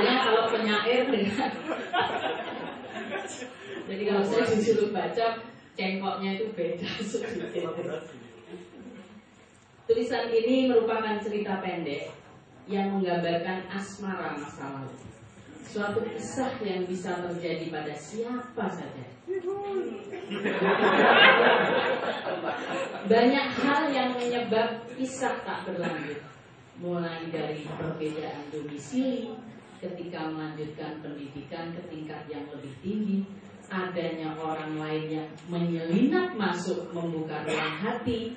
bedanya kalau penyair dengan jadi kalau saya disuruh baca cengkoknya itu beda sedikit. Tulisan ini merupakan cerita pendek yang menggambarkan asmara masa lalu. Suatu kisah yang bisa terjadi pada siapa saja. Banyak hal yang menyebab kisah tak berlanjut. Mulai dari perbedaan domisili ketika melanjutkan pendidikan ke tingkat yang lebih tinggi, adanya orang lain yang menyelinap masuk membuka ruang hati,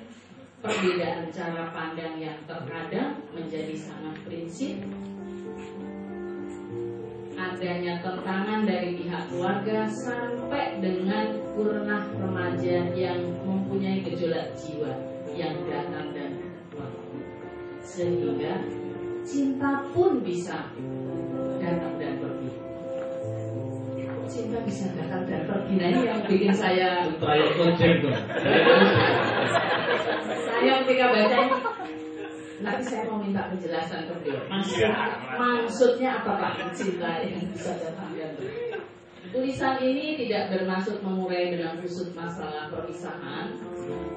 perbedaan cara pandang yang terkadang menjadi sangat prinsip, adanya tentangan dari pihak keluarga sampai dengan kurna remaja yang mempunyai gejolak jiwa yang datang dan waktu, sehingga cinta pun bisa datang dan pergi. Cinta bisa datang dan pergi. Nah ini yang bikin saya ketika baca ini, nanti saya mau minta penjelasan ke beliau. Maksudnya apa Pak cinta yang bisa datang dan pergi? Tulisan ini tidak bermaksud mengurai dengan kusut masalah perpisahan,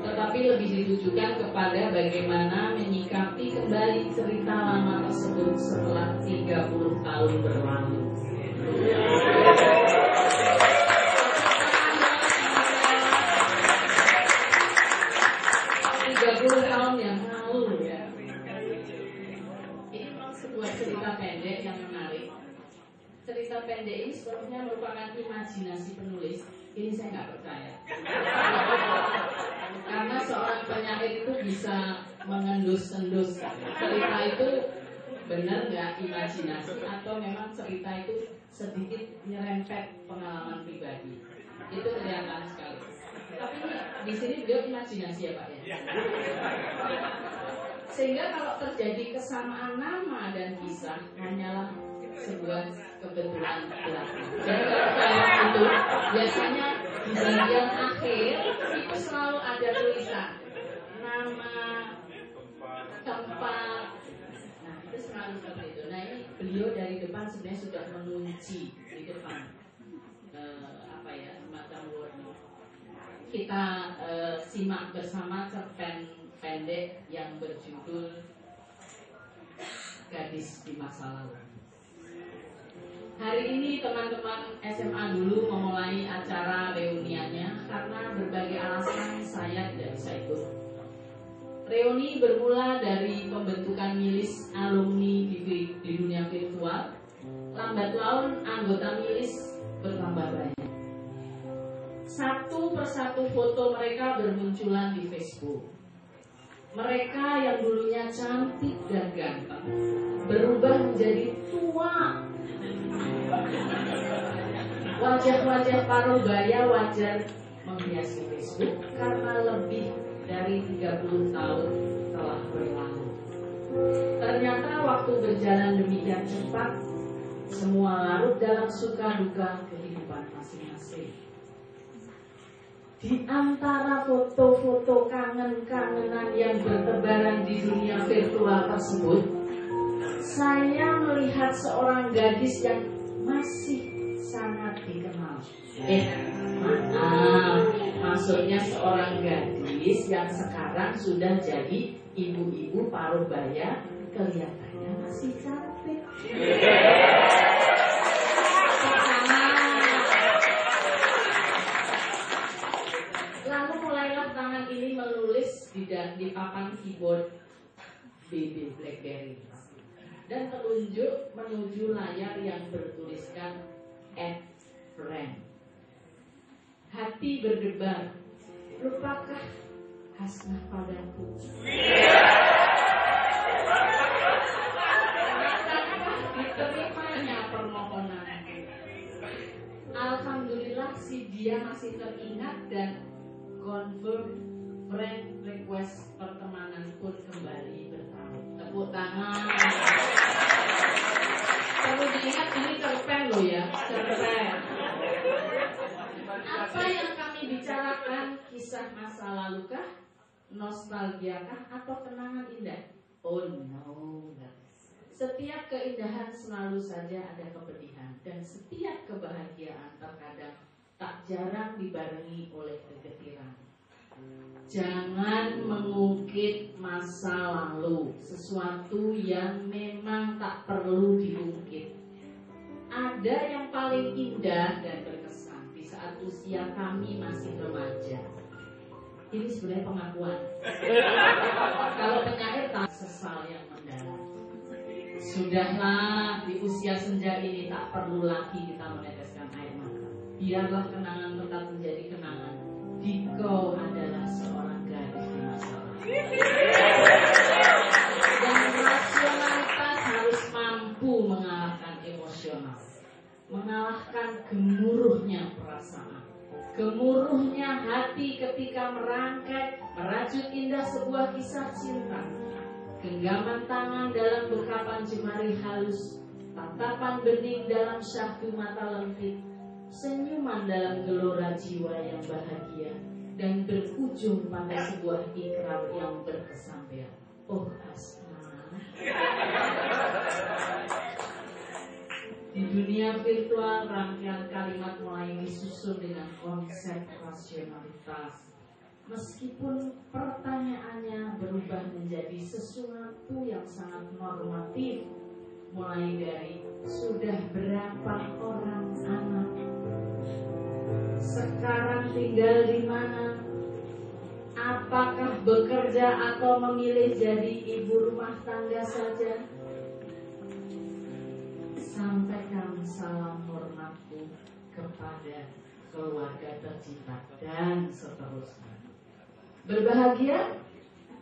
tetapi lebih ditujukan kepada bagaimana menyikapi kembali cerita lama tersebut setelah 30 tahun berlalu. 30 tahun yang lalu ya. Ini memang sebuah cerita pendek yang menarik. Cerita pendek ini sebenarnya merupakan imajinasi penulis. Ini saya nggak percaya. Karena seorang penyair itu bisa mengendus-endus cerita itu benar nggak imajinasi atau memang cerita itu sedikit nyerempet pengalaman pribadi. Itu kelihatan sekali. Tapi di sini beliau imajinasi ya Pak ya. Sehingga kalau terjadi kesamaan nama dan kisah hanyalah sebuah kebetulan belaka. Jadi kalau kayak itu biasanya di bagian akhir itu selalu ada tulisan nama, tempat. Nah itu selalu seperti itu. Nah ini beliau dari depan sebenarnya sudah mengunci di depan semacam warning. Kita simak bersama cerpen pendek yang berjudul Gadis di Masa Lalu. Hari ini teman-teman SMA dulu memulai acara reuniannya karena berbagai alasan saya tidak bisa ikut. Reuni bermula dari pembentukan milis alumni di dunia virtual. Lambat laun anggota milis bertambah banyak. Satu persatu foto mereka bermunculan di Facebook. Mereka yang dulunya cantik dan ganteng berubah menjadi tua. Wajah-wajah parubaya wajar menghiasi Facebook karena lebih dari 30 tahun telah berlalu. Ternyata waktu berjalan demikian cepat, semua larut dalam suka duka kehidupan masing-masing. Di antara foto-foto kangen-kangenan yang bertebaran di dunia virtual tersebut, saya melihat seorang gadis yang masih sangat dikenal. Maksudnya seorang gadis yang sekarang sudah jadi ibu-ibu parubaya, kelihatannya masih cantik. Lalu mulailah tangan ini menulis di papan keyboard BB BlackBerry dan telunjuk menuju layar yang bertuliskan "Add Friend". Hati berdebar, lupakah Hasnah padaku? Apakah diterimanya permohonan? Alhamdulillah si dia masih teringat dan confirm friend request pertemanan pun kembali bertaut. Tepuk tangan. Perlu diingat ini cerpen loh ya, cerpen. Apa yang kami bicarakan kisah masa lalu kah, nostalgia kah, atau kenangan indah? Oh no, Setiap keindahan selalu saja ada kepedihan, dan setiap kebahagiaan terkadang tak jarang dibarengi oleh kegetiran. Jangan mengungkit masa lalu, sesuatu yang memang tak perlu diungkit. Ada yang paling indah dan berkesan di saat usia kami masih remaja. Ini sebenarnya pengakuan. Kalau penyair tak sesal yang mendalam. Sudahlah, di usia senja ini tak perlu lagi kita meneteskan air mata. Biarlah kenangan tetap menjadi kenangan. Diko adalah seorang gadis di masa lalu. Dan rasionalitas harus mampu mengalahkan emosional, mengalahkan gemuruhnya perasaan, gemuruhnya hati ketika merangkai, merajut indah sebuah kisah cinta. Genggaman tangan dalam bekapan jemari halus, tatapan bening dalam syahdu mata lentik, senyuman dalam gelora jiwa yang bahagia, dan berujung pada sebuah ikrar yang berkesampaian. Oh Asma. Di dunia virtual, rangkaian kalimat mulai disusun dengan konsep rasionalitas. Meskipun pertanyaannya berubah menjadi sesuatu yang sangat normatif, mulai dari sudah berapa orang anak, sekarang tinggal di mana, apakah bekerja atau memilih jadi ibu rumah tangga saja. Sampaikan salam hormatku kepada keluarga tercinta dan seterusnya. Berbahagia?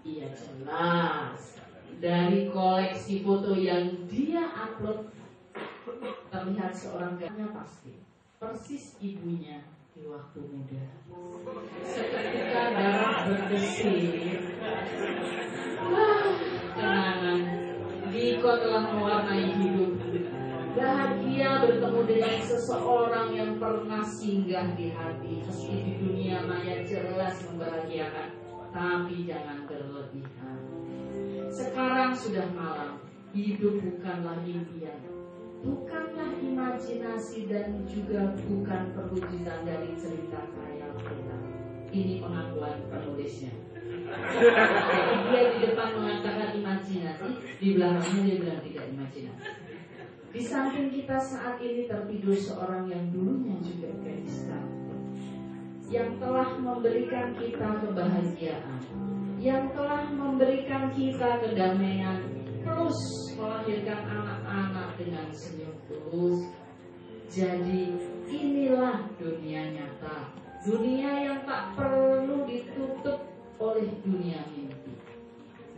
Iya jelas. Dari koleksi foto yang dia upload, terlihat seorang gadisnya pasti persis ibunya di waktu muda. Seketika darah berdesir. Kenangan Diko telah mewarnai hidup. Bahagia bertemu dengan seseorang yang pernah singgah di hati. Meski di dunia maya jelas membahagiakan, tapi jangan berlebihan. Sekarang sudah malam. Hidup bukanlah impian, bukanlah imajinasi, dan juga bukan perwujudan dari cerita khayal kita. Ini pengakuan penulisnya. Jadi dia di depan mengatakan imajinasi, di belakangnya dia bilang tidak imajinasi. Di samping kita saat ini tertidur seorang yang dulunya juga gadis cantik, yang telah memberikan kita kebahagiaan, yang telah memberikan kita kedamaian, plus melahirkan anak-anak dengan senyum tulus. Jadi inilah dunia nyata, dunia yang tak perlu ditutup oleh dunia mimpi.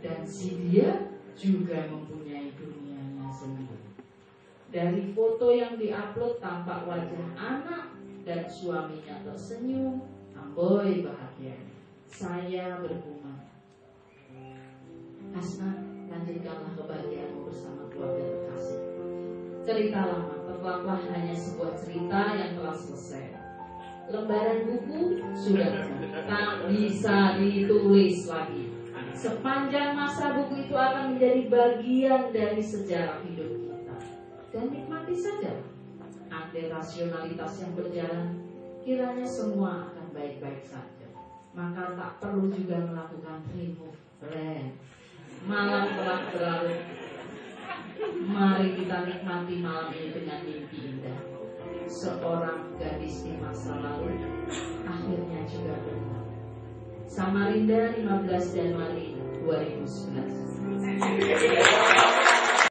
Dan si dia juga mempunyai dunianya sendiri. Dari foto yang diupload tampak wajah anak dan suaminya tersenyum, amboi bahagia. Saya berbunga. Asna, lanjutkanlah kebahagiaanmu bersama keluarga terkasih. Cerita lama tetaplah hanya sebuah cerita yang telah selesai. Lembaran buku sudah tak bisa ditulis lagi. Sepanjang masa buku itu akan menjadi bagian dari sejarah hidup kita. Dan nikmati saja. Andai rasionalitas yang berjalan, kiranya semua akan baik-baik saja. Maka tak perlu juga melakukan remove brand. Malam telah berlalu. Mari kita nikmati malam ini dengan mimpi indah. Seorang gadis di masa lalu akhirnya juga benar. Samarinda, 15 Januari 2011.